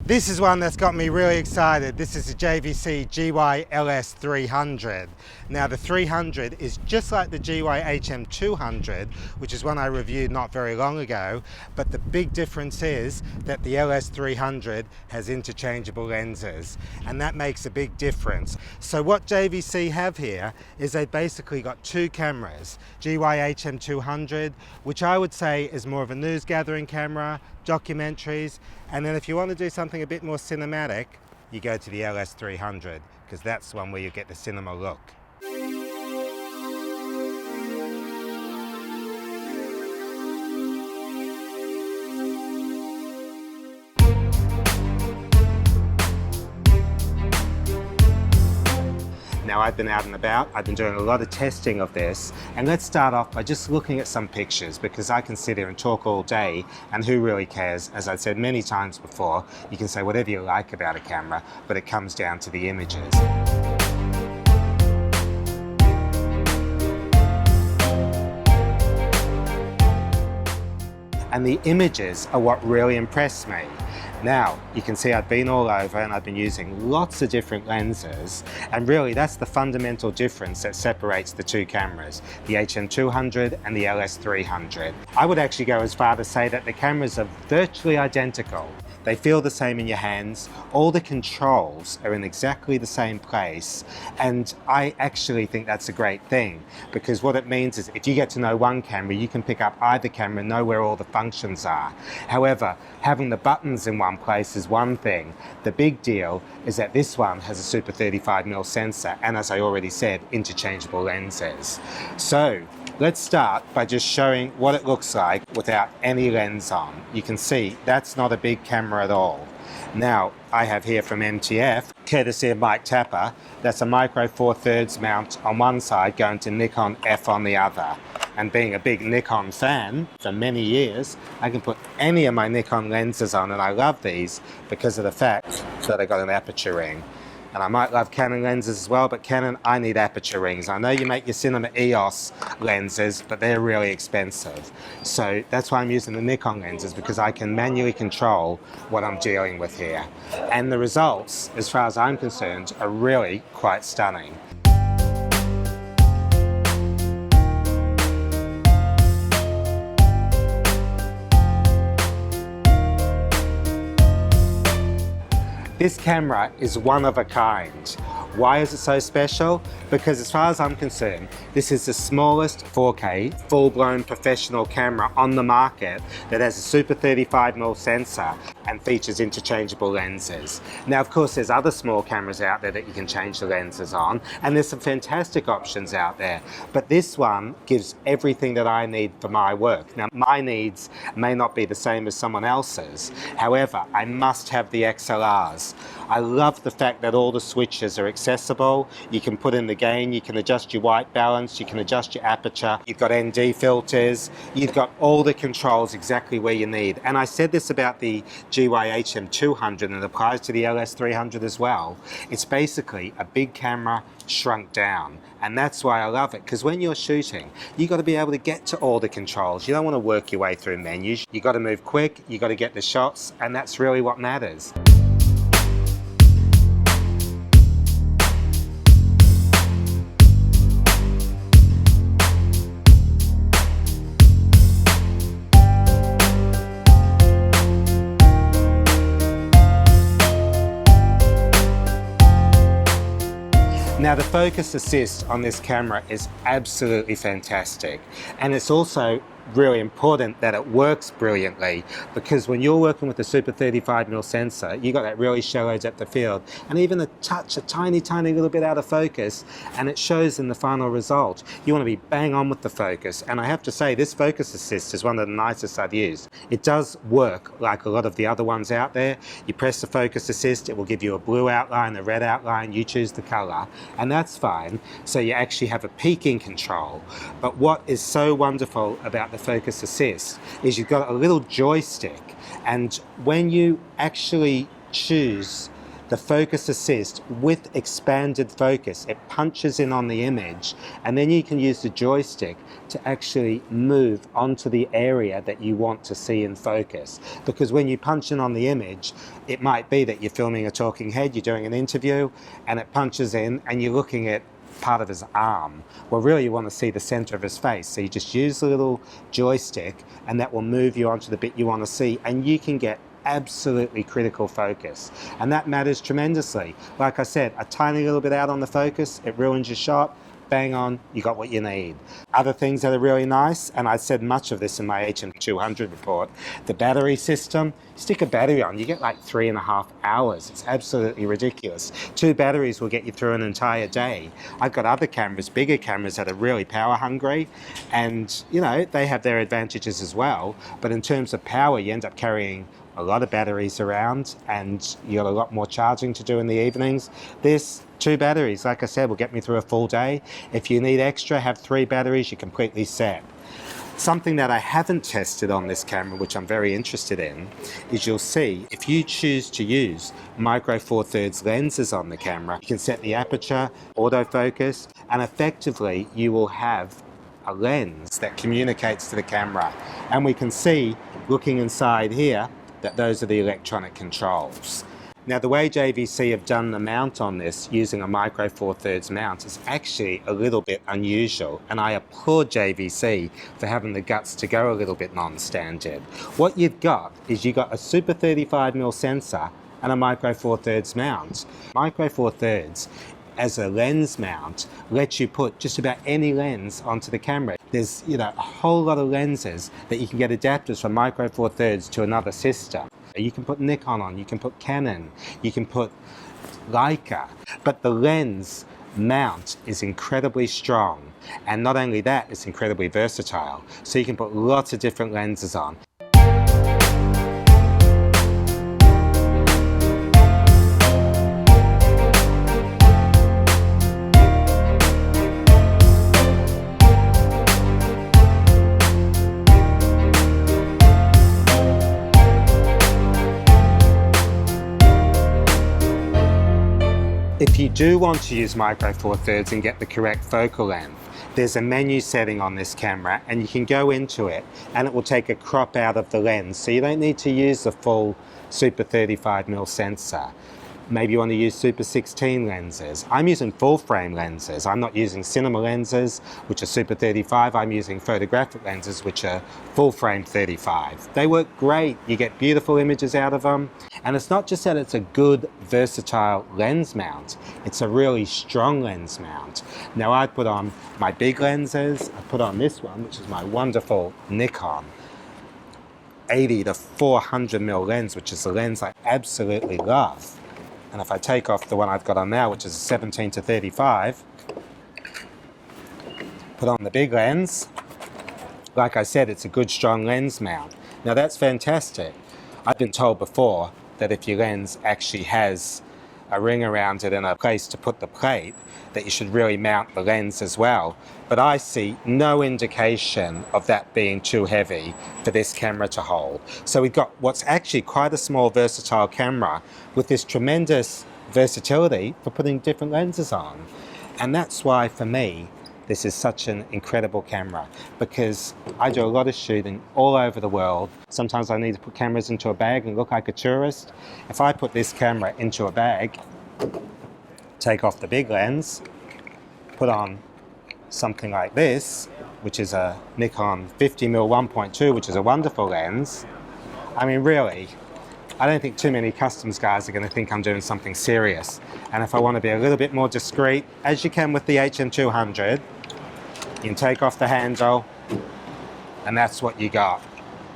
This is one that's got me really excited. This is the JVC Gy-Ls300. Now the 300 is just like the GY-HM200, which is one I reviewed not very long ago, but the big difference is that the LS300 has interchangeable lenses, and that makes a big difference. So what JVC have here is they've basically got two cameras, GY-HM200, which I would say is more of a news gathering camera, documentaries, and then if you want to do something a bit more cinematic, you go to the LS300, because that's one where you get the cinema look. Now I've been out and about, I've been doing a lot of testing of this, and let's start off by just looking at some pictures, because I can sit here and talk all day, and who really cares? As I've said many times before, you can say whatever you like about a camera, but it comes down to the images. And the images are what really impressed me. Now, you can see I've been all over and I've been using lots of different lenses, and really that's the fundamental difference that separates the two cameras, the HM200 and the LS300. I would actually go as far to say that the cameras are virtually identical. They feel the same in your hands, all the controls are in exactly the same place, and I actually think that's a great thing, because what it means is if you get to know one camera, you can pick up either camera and know where all the functions are. However, having the buttons in one place is one thing. The big deal is that this one has a super 35mm sensor, and as I already said, interchangeable lenses. So let's start by just showing what it looks like without any lens on. You can see that's not a big camera at all. Now, I have here from MTF, courtesy of Mike Tapper, that's a micro 4/3 mount on one side going to Nikon F on the other. And being a big Nikon fan for many years, I can put any of my Nikon lenses on, and I love these because of the fact that I got an aperture ring. And I might love Canon lenses as well, but Canon, I need aperture rings. I know you make your Cinema EOS lenses, but they're really expensive. So that's why I'm using the Nikon lenses, because I can manually control what I'm dealing with here. And the results, as far as I'm concerned, are really quite stunning. This camera is one of a kind. Why is it so special? Because as far as I'm concerned, this is the smallest 4K full-blown professional camera on the market that has a super 35mm sensor and features interchangeable lenses. Now of course there's other small cameras out there that you can change the lenses on, and there's some fantastic options out there, but this one gives everything that I need for my work. Now my needs may not be the same as someone else's, however I must have the XLRs. I love the fact that all the switches are accessible. You can put in the gain, you can adjust your white balance, you can adjust your aperture, you've got ND filters, you've got all the controls exactly where you need. And I said this about the GY-HM200, and it applies to the LS300 as well. It's basically a big camera shrunk down, and that's why I love it, because when you're shooting, you've got to be able to get to all the controls. You don't want to work your way through menus. You've got to move quick, you've got to get the shots, and that's really what matters. Now the focus assist on this camera is absolutely fantastic, and it's also really important that it works brilliantly, because when you're working with a super 35mm sensor, you got that really shallow depth of field, and even a tiny little bit out of focus, and it shows in the final result. You want to be bang on with the focus, and I have to say this focus assist is one of the nicest I've used. It does work like a lot of the other ones out there. You press the focus assist, it will give you a blue outline, a red outline, you choose the color, and that's fine. So you actually have a peaking control. But what is so wonderful about the focus assist is you've got a little joystick, and when you actually choose the focus assist with expanded focus. It punches in on the image, and then you can use the joystick to actually move onto the area that you want to see in focus. Because when you punch in on the image, it might be that you're filming a talking head, you're doing an interview, and it punches in and you're looking at part of his arm. Well, really you want to see the center of his face, so you just use the little joystick and that will move you onto the bit you want to see, and you can get absolutely critical focus, and that matters tremendously. Like I said, a tiny little bit out on the focus, it ruins your shot. Bang on, you got what you need. Other things that are really nice, and I said much of this in my HM200 report, the battery system. Stick a battery on, you get like 3.5 hours. It's absolutely ridiculous. 2 batteries will get you through an entire day. I've got other cameras, bigger cameras, that are really power hungry, and you know, they have their advantages as well, but in terms of power, you end up carrying a lot of batteries around, and you got a lot more charging to do in the evenings. This 2 batteries, like I said, will get me through a full day. If you need extra, have 3 batteries, you're completely set. Something that I haven't tested on this camera, which I'm very interested in, is you'll see if you choose to use micro four thirds lenses on the camera, you can set the aperture, autofocus, and effectively you will have a lens that communicates to the camera. And we can see, looking inside here, that those are the electronic controls. Now, the way JVC have done the mount on this using a micro four thirds mount is actually a little bit unusual, and I applaud JVC for having the guts to go a little bit non-standard. What you've got is you've got a super 35mm sensor and a micro four thirds mount. Micro four thirds as a lens mount lets you put just about any lens onto the camera. There's, you know, a whole lot of lenses that you can get adapters from micro four thirds to another system. You can put Nikon on, you can put Canon, you can put Leica, but the lens mount is incredibly strong, and not only that, it's incredibly versatile, so you can put lots of different lenses on. If you do want to use micro four thirds and get the correct focal length, there's a menu setting on this camera, and you can go into it and it will take a crop out of the lens, so you don't need to use the full super 35mm sensor. Maybe you want to use super 16 lenses. I'm using full frame lenses. I'm not using cinema lenses, which are super 35. I'm using photographic lenses, which are full frame 35. They work great. You get beautiful images out of them. And it's not just that it's a good, versatile lens mount. It's a really strong lens mount. Now, I put on my big lenses. I put on this one, which is my wonderful Nikon 80 to 400mm lens, which is a lens I absolutely love. And if I take off the one I've got on now, which is a 17 to 35, put on the big lens, like I said, it's a good strong lens mount. Now that's fantastic. I've been told before that if your lens actually has a ring around it and a place to put the plate, that you should really mount the lens as well. But I see no indication of that being too heavy for this camera to hold. So we've got what's actually quite a small versatile camera with this tremendous versatility for putting different lenses on. And that's why, for me, this is such an incredible camera, because I do a lot of shooting all over the world. Sometimes I need to put cameras into a bag and look like a tourist. If I put this camera into a bag, take off the big lens, put on something like this, which is a Nikon 50mm 1.2, which is a wonderful lens. I mean, really, I don't think too many customs guys are going to think I'm doing something serious. And if I want to be a little bit more discreet, as you can with the HM200, you can take off the handle, and that's what you got.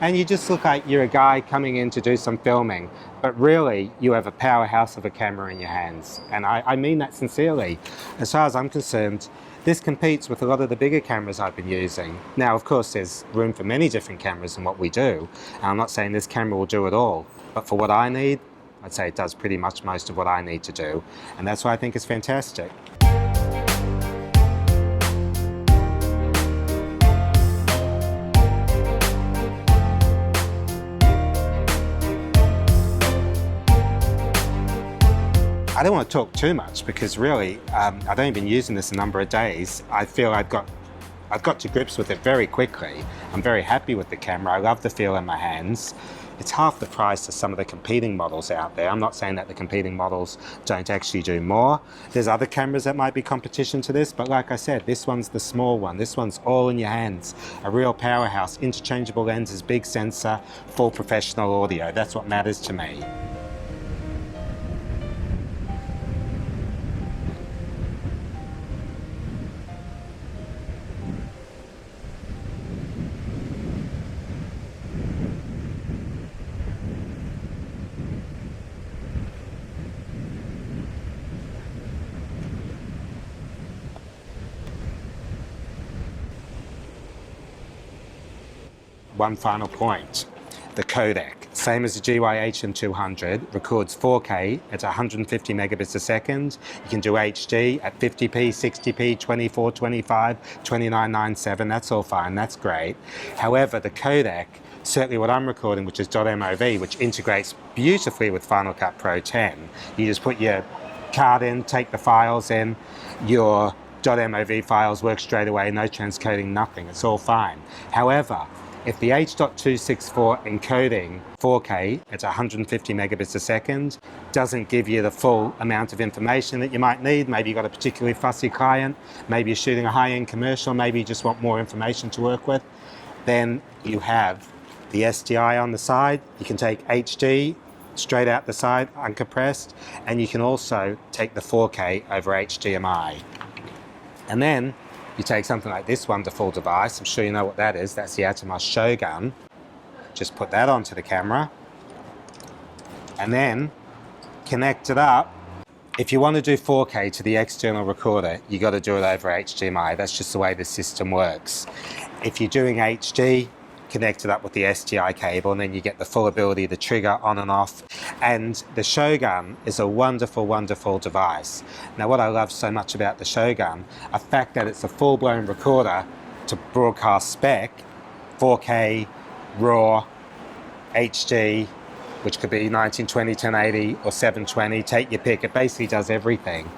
And you just look like you're a guy coming in to do some filming, but really you have a powerhouse of a camera in your hands. And I mean that sincerely. As far as I'm concerned, this competes with a lot of the bigger cameras I've been using. Now, of course, there's room for many different cameras in what we do, and I'm not saying this camera will do it all, but for what I need, I'd say it does pretty much most of what I need to do, and that's why I think it's fantastic. don't want to talk too much because really, I've only been using this a number of days. I feel I've got to grips with it very quickly. I'm very happy with the camera. I love the feel in my hands. It's half the price of some of the competing models out there. I'm not saying that the competing models don't actually do more. There's other cameras that might be competition to this, but like I said, this one's the small one. This one's all in your hands. A real powerhouse, interchangeable lenses, big sensor, full professional audio. That's what matters to me. One final point, the codec. Same as the GY-HM200, records 4K at 150 megabits a second. You can do HD at 50p, 60p, 24, 25, 2997, that's all fine, that's great. However, the codec, certainly what I'm recording, which is .mov, which integrates beautifully with Final Cut Pro 10. You just put your card in, take the files in, your .mov files work straight away, no transcoding, nothing, it's all fine. However, if the H.264 encoding 4K at 150 megabits a second doesn't give you the full amount of information that you might need, maybe you've got a particularly fussy client, maybe you're shooting a high-end commercial, maybe you just want more information to work with, then you have the SDI on the side. You can take HD straight out the side, uncompressed, and you can also take the 4K over HDMI. And then you take something like this wonderful device, I'm sure you know what that is, that's the Atomos Shogun. Just put that onto the camera and then connect it up. If you want to do 4K to the external recorder, you got to do it over HDMI. That's just the way the system works. If you're doing HD, connect it up with the SDI cable and then you get the full ability to trigger on and off. And the Shogun is a wonderful, wonderful device. Now what I love so much about the Shogun, the fact that it's a full-blown recorder to broadcast spec, 4K, RAW, HD, which could be 1920, 1080 or 720, take your pick, it basically does everything.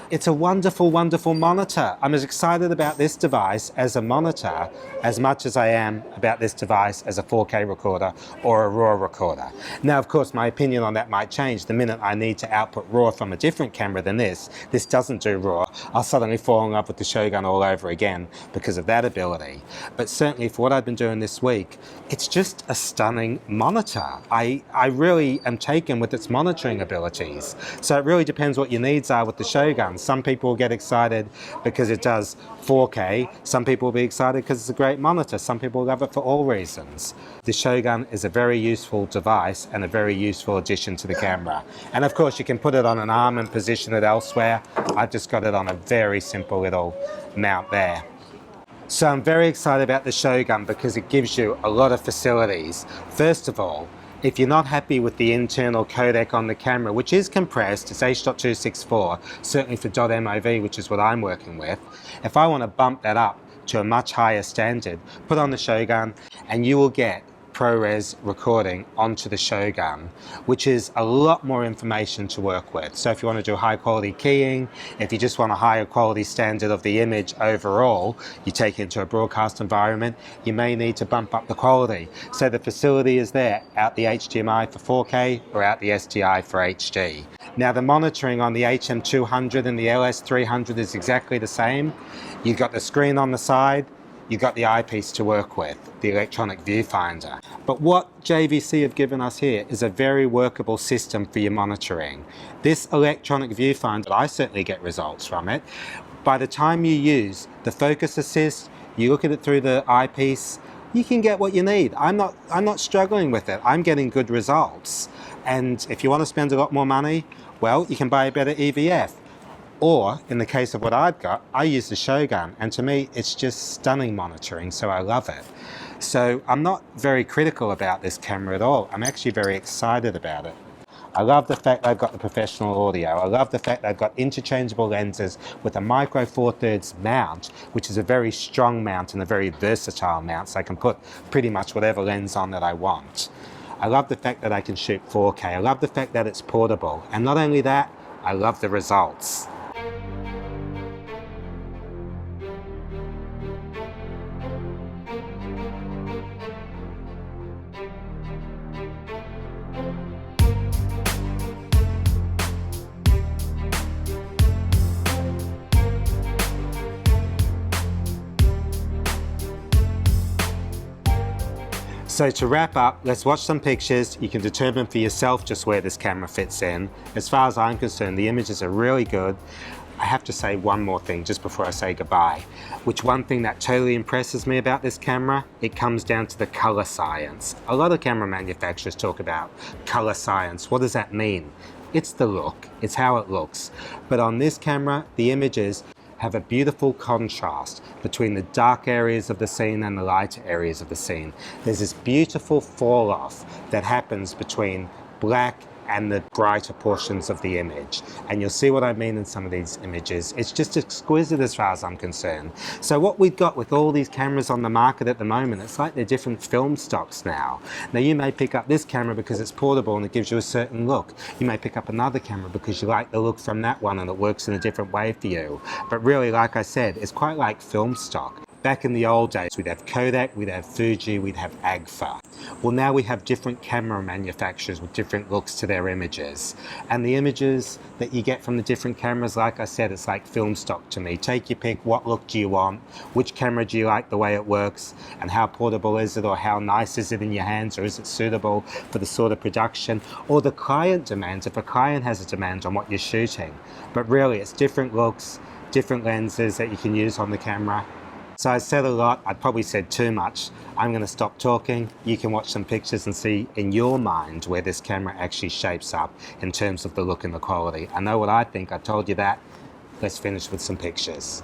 It's a wonderful, wonderful monitor. I'm as excited about this device as a monitor as much as I am about this device as a 4K recorder or a RAW recorder. Now, of course, my opinion on that might change the minute I need to output RAW from a different camera than this. This doesn't do RAW. I'll suddenly fall in love with the Shogun all over again because of that ability. But certainly for what I've been doing this week, it's just a stunning monitor. I really am taken with its monitoring abilities. So it really depends what your needs are with the Shogun. Some people will get excited because it does 4K. Some people will be excited because it's a great monitor. Some people love it for all reasons. The Shogun is a very useful device and a very useful addition to the camera. And of course you can put it on an arm and position it elsewhere. I've just got it on a very simple little mount there. So I'm very excited about the Shogun because it gives you a lot of facilities. First of all, if you're not happy with the internal codec on the camera, which is compressed, it's H.264, certainly for .mov, which is what I'm working with, if I want to bump that up to a much higher standard, put on the Shogun and you will get ProRes recording onto the Shogun, which is a lot more information to work with. So if you want to do high quality keying, if you just want a higher quality standard of the image overall, you take it into a broadcast environment, you may need to bump up the quality. So the facility is there, out the HDMI for 4K or out the SDI for HD. Now the monitoring on the HM200 and the LS300 is exactly the same. You've got the screen on the side, you've got the eyepiece to work with, the electronic viewfinder. But what JVC have given us here is a very workable system for your monitoring. This electronic viewfinder, I certainly get results from it. By the time you use the focus assist, you look at it through the eyepiece, you can get what you need. I'm not struggling with it. I'm getting good results. And if you want to spend a lot more money, well, you can buy a better EVF. Or, in the case of what I've got, I use the Shogun, and to me, it's just stunning monitoring, so I love it. So I'm not very critical about this camera at all. I'm actually very excited about it. I love the fact I've got the professional audio. I love the fact I've got interchangeable lenses with a micro 4/3 mount, which is a very strong mount and a very versatile mount, so I can put pretty much whatever lens on that I want. I love the fact that I can shoot 4K. I love the fact that it's portable. And not only that, I love the results. So to wrap up, let's watch some pictures. You can determine for yourself just where this camera fits in. As far as I'm concerned, the images are really good. I have to say one more thing just before I say goodbye, which one thing that totally impresses me about this camera, it comes down to the color science. A lot of camera manufacturers talk about color science. What does that mean? It's the look, it's how it looks. But on this camera, the images have a beautiful contrast between the dark areas of the scene and the lighter areas of the scene. There's this beautiful fall off that happens between black and the brighter portions of the image. And you'll see what I mean in some of these images. It's just exquisite as far as I'm concerned. So what we've got with all these cameras on the market at the moment, it's like they're different film stocks now. Now you may pick up this camera because it's portable and it gives you a certain look. You may pick up another camera because you like the look from that one and it works in a different way for you. But really, like I said, it's quite like film stock. Back in the old days, we'd have Kodak, we'd have Fuji, we'd have Agfa. Well, now we have different camera manufacturers with different looks to their images. And the images that you get from the different cameras, like I said, it's like film stock to me. Take your pick, what look do you want? Which camera do you like the way it works? And how portable is it, or how nice is it in your hands, or is it suitable for the sort of production? Or the client demands, if a client has a demand on what you're shooting. But really, it's different looks, different lenses that you can use on the camera. So I said a lot, I probably said too much. I'm going to stop talking. You can watch some pictures and see in your mind where this camera actually shapes up in terms of the look and the quality. I know what I think, I told you that. Let's finish with some pictures.